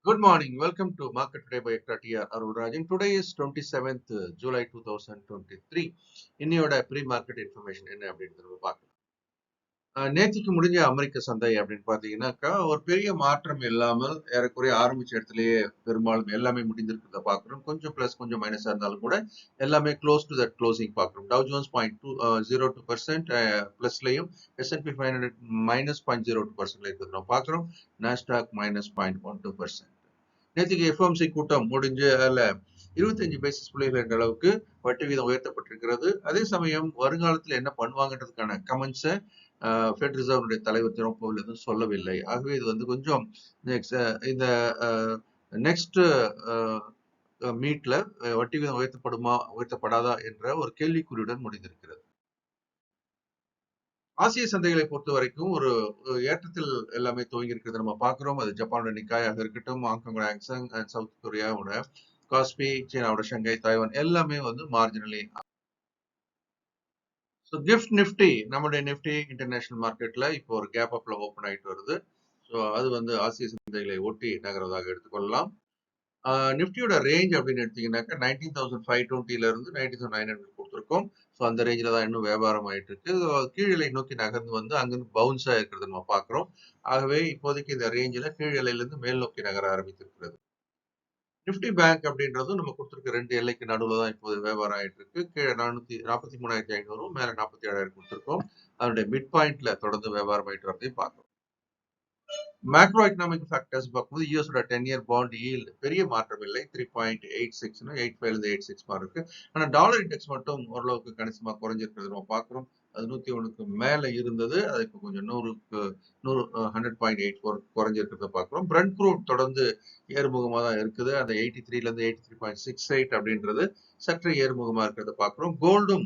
Good morning. Welcome to Market Today by ECTRA Arulrajhan. Today is 27th July 2023. இன்னையோட pre-market information என்ன அப்படின்றத நம்ம பார்க்கலாம். நேத்திக்கு முடிஞ்ச அமெரிக்க சந்தை அப்படின்னு பாத்தீங்கன்னாக்கா ஒரு பெரிய மாற்றம் இல்லாமல் ஏறக்குறைய ஆரம்பிச்ச இடத்துலயே பெரும்பாலும் எல்லாமே முடிந்திருக்கிறத பாக்குறோம். கொஞ்சம் பிளஸ் கொஞ்சம் மைனஸா இருந்தாலும் கூட எல்லாமே க்ளோஸ் டு தட் க்ளோசிங் பாக்குறோம். டவ் ஜோன்ஸ் 0.02% பிளஸ்லயும் S&P 500 -0.02% இருக்கிறது நம்ம பாக்குறோம். நாஸ்டாக் -0.12%. நேற்றுக்கு எஃப்எம்சி கூட்டம் முடிஞ்சு அதில் 25 பேசிஸ் புள்ளிகள் என்ற அளவுக்கு வட்டி வீதம் உயர்த்தப்பட்டிருக்கிறது. அதே சமயம் வருங்காலத்தில் என்ன பண்ணுவாங்கன்றதுக்கான கமெண்ட்ஸை ஃபெட் ரிசர்வனுடைய தலைவர் ஜெரோம் பவுல் எதுவும் சொல்லவில்லை. ஆகவே இது வந்து கொஞ்சம் இந்த நெக்ஸ்ட் மீட்ல வட்டி வீதம் உயர்த்தப்படுமா உயர்த்தப்படாதா என்ற ஒரு கேள்விக்குறியுடன் முடிந்திருக்கிறது. ஆசிய சந்தைகளை பொறுத்த வரைக்கும் ஒரு ஏற்றத்தில் எல்லாமே துவங்கி இருக்கிறது நம்ம பார்க்கிறோம். அது ஜப்பானோட நிக்காயாக இருக்கட்டும், ஹாங்காங்கோட ஹாங்சங் அண்ட் சவுத் கொரியாவோட காஸ்பி, சீனாவோட ஷங்காய், தாய்வான் எல்லாமே வந்து மார்ஜினலி. ஸோ கிஃப்ட் நிஃப்டி, நம்முடைய நிஃப்டி இன்டர்நேஷனல் மார்க்கெட்ல இப்போ ஒரு கேப் அப்ல ஓப்பன் ஆயிட்டு வருது. ஸோ அது வந்து ஆசிய சந்தைகளை ஒட்டி நகர்வதாக எடுத்துக்கொள்ளலாம். நிஃப்டியோட ரேஞ்ச் அப்படின்னு எடுத்தீங்கன்னாக்கா 19,520 இருந்து 19,900 கொடுத்துருக்கோம். ஸோ அந்த ரேஞ்சில் தான் இன்னும் வியாபாரம் ஆயிட்டு இருக்கு. கீழலை நோக்கி நகர்ந்து வந்து அங்கிருந்து பவுன்ஸ் ஆயிருக்கிறது நம்ம பார்க்குறோம். ஆகவே இப்போதைக்கு இந்த ரேஞ்சில் கீழலையிலிருந்து மேல் நோக்கி நகர ஆரம்பித்திருக்கிறது. நிஃப்டி பேங்க் அப்படின்றதும் நம்ம கொடுத்துருக்க ரெண்டு எல்லைக்கு நடுவில் தான் இப்போது வியாபாரம் ஆயிட்டு இருக்கு. கீழே 43,500 மேல 47,000 கொடுத்துருக்கோம். அதனுடைய மிட் பாயிண்ட்ல தொடர்ந்து வியாபாரம் ஆயிட்டு வரதையும் பார்க்கிறோம். மேக்ரோ எக்கனாமிக் ஃபேக்டர்ஸ் பார்க்கும்போது யூஎஸோட 10-இயர் பாண்ட் ஈல்ட் பெரிய மாற்றம் இல்லை. 3.86 85 86 மாதிரி இருக்கு. ஆனா டாலர் இண்டெக்ஸ் மட்டும் ஓரளவுக்கு கணிசமா குறைஞ்சிருக்கிறது நம்ம பார்க்கிறோம். அது 101க்கு மேல இருந்தது. அது இப்போ கொஞ்சம் 100.84 குறைஞ்சிருக்கிறத பார்க்கிறோம். பிரெண்ட் க்ரூட் தொடர்ந்து ஏறுமுகமா தான் இருக்குது. அந்த 83ல இருந்து 83.68 அப்படின்றது சற்று ஏறுமுகமா இருக்கிறத பார்க்கிறோம். கோல்டும்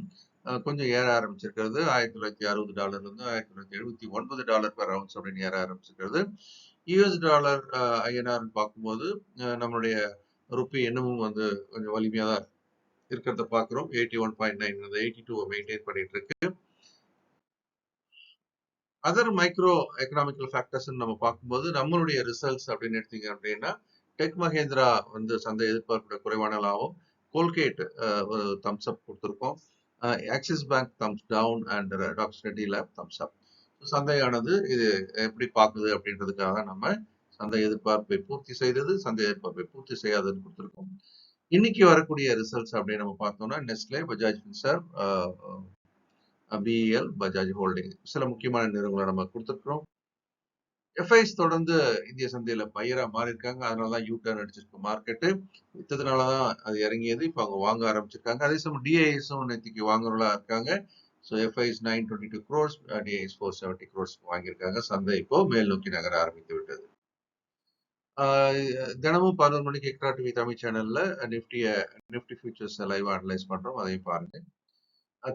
கொஞ்சம் ஏற ஆரம்பிச்சிருக்கிறது. $1960 இருந்து $1979 பெர் அவுன்ஸ் அப்படின்னு ஏற ஆரம்பிச்சிருக்கிறது. யூஎஸ் டாலர் ஐஎன்ஆர் பார்க்கும்போது நம்மளுடைய ருப்பி இன்னமும் வந்து கொஞ்சம் வலிமையா தான் இருக்கிறத பார்க்கிறோம். 81.9 82 மெயின்டைன் பண்ணிட்டு இருக்கு. அதர் மைக்ரோ எக்கனாமிக்கல் ஃபேக்டர்ஸ் நம்ம பார்க்கும்போது நம்மளுடைய ரிசல்ட்ஸ் அப்படின்னு எடுத்தீங்க அப்படின்னா டெக் மஹேந்திரா வந்து சந்தை எதிர்பார்ப்புடைய குறைவான லாபம். கோல்கேட் ஒரு தம்ஸ் அப் கொடுத்துருக்கோம். Axis Bank thumbs down and doctor Reddy lab thumbs up. சந்தையானது இது எப்படி பார்க்குது அப்படின்றதுக்காக நம்ம சந்தை எதிர்பார்ப்பை பூர்த்தி செய்தது, சந்தை எதிர்பார்ப்பை பூர்த்தி செய்யாததுன்னு கொடுத்துருக்கோம். இன்னைக்கு வரக்கூடிய ரிசல்ட்ஸ் அப்படின்னு நம்ம பார்த்தோம்னா Nestle, Bajaj Finserv, BEL, Bajaj holding சில முக்கியமான நிறுவனங்களை நம்ம கொடுத்துருக்கிறோம். எஃப்ஐஸ் தொடர்ந்து இந்திய சந்தையில பையரா மாறி இருக்காங்க. அதனாலதான் யூ டர்ன் அடிச்சிருக்கு மார்க்கெட்டு. வித்ததுனாலதான் அது இறங்கியது. இப்ப அவங்க வாங்க ஆரம்பிச்சிருக்காங்க. அதே சமயம் டிஐஎஸும் நேற்றுக்கு வாங்குறவங்களா இருக்காங்க. So FIs 922 crores, DIS 470 crores வாங்கியிருக்காங்க. சந்தை இப்போ மேல் நோக்கி நகர ஆரம்பித்து விட்டது. தினமும் 11 மணிக்கு எக்ட்ரா டிவி தமிழ் சேனல்ல நிஃப்டி ஃபியூச்சர்ஸ் லைவ் அனலைஸ் பண்றோம். அதையும் பாருங்க.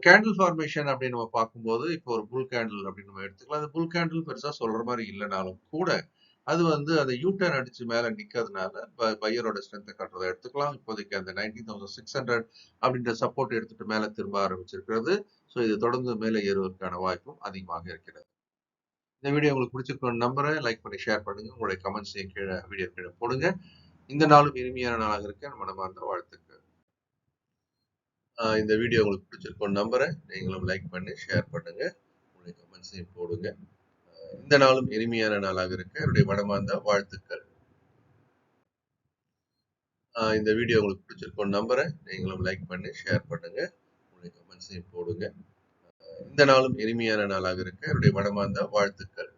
கேண்டில் ஃபார்மேஷன் அப்படின்னு நம்ம பார்க்கும்போது இப்போ ஒரு புல் கேண்டில் அப்படின்னு நம்ம எடுத்துக்கலாம். அந்த புல் கேண்டில் பெருசா சொல்ற மாதிரி இல்லைனாலும் கூட அது வந்து அந்த யூட்டர்ன் அடிச்சு மேல நிக்கிறதுனால பையரோட ஸ்ட்ரென்த்தை காட்டுறதை எடுத்துக்கலாம். இப்போதைக்கு அந்த 19,600 அப்படின்ற சப்போர்ட் எடுத்துட்டு மேல திரும்ப ஆரம்பிச்சிருக்கிறது. ஸோ இது தொடர்ந்து மேலே ஏறுவதற்கான வாய்ப்பும் அதிகமாக இருக்கிறது. இந்த வீடியோ உங்களுக்கு பிடிச்சிருக்கோம் நம்புறேன். லைக் பண்ணி ஷேர் பண்ணுங்க. உங்களுடைய கமெண்ட்ஸையும் கீழே வீடியோ கீழே போடுங்க. இந்த நாளும் இனிமையான நாளாக இருக்க நம்ம மனமார்ந்த வாழ்த்துக்கள். இந்த வீடியோ உங்களுக்கு பிடிச்சிருக்கோம் நம்புறேன். நீங்களும் லைக் பண்ணி ஷேர் பண்ணுங்க. உங்களுடைய கமெண்ட்ஸையும் போடுங்க. இந்த நாளும் இனிமையான நாளாக இருக்க என்னுடைய மனமார்ந்த வாழ்த்துக்கள். இந்த வீடியோ உங்களுக்கு பிடிச்சிருக்கோம் நம்புறேன். நீங்களும் லைக் பண்ணி ஷேர் பண்ணுங்க. உங்களுடைய கமெண்ட்ஸையும் போடுங்க. இந்த நாளும் இனிமையான நாளாக இருக்க என்னுடைய மனமார்ந்த வாழ்த்துக்கள்.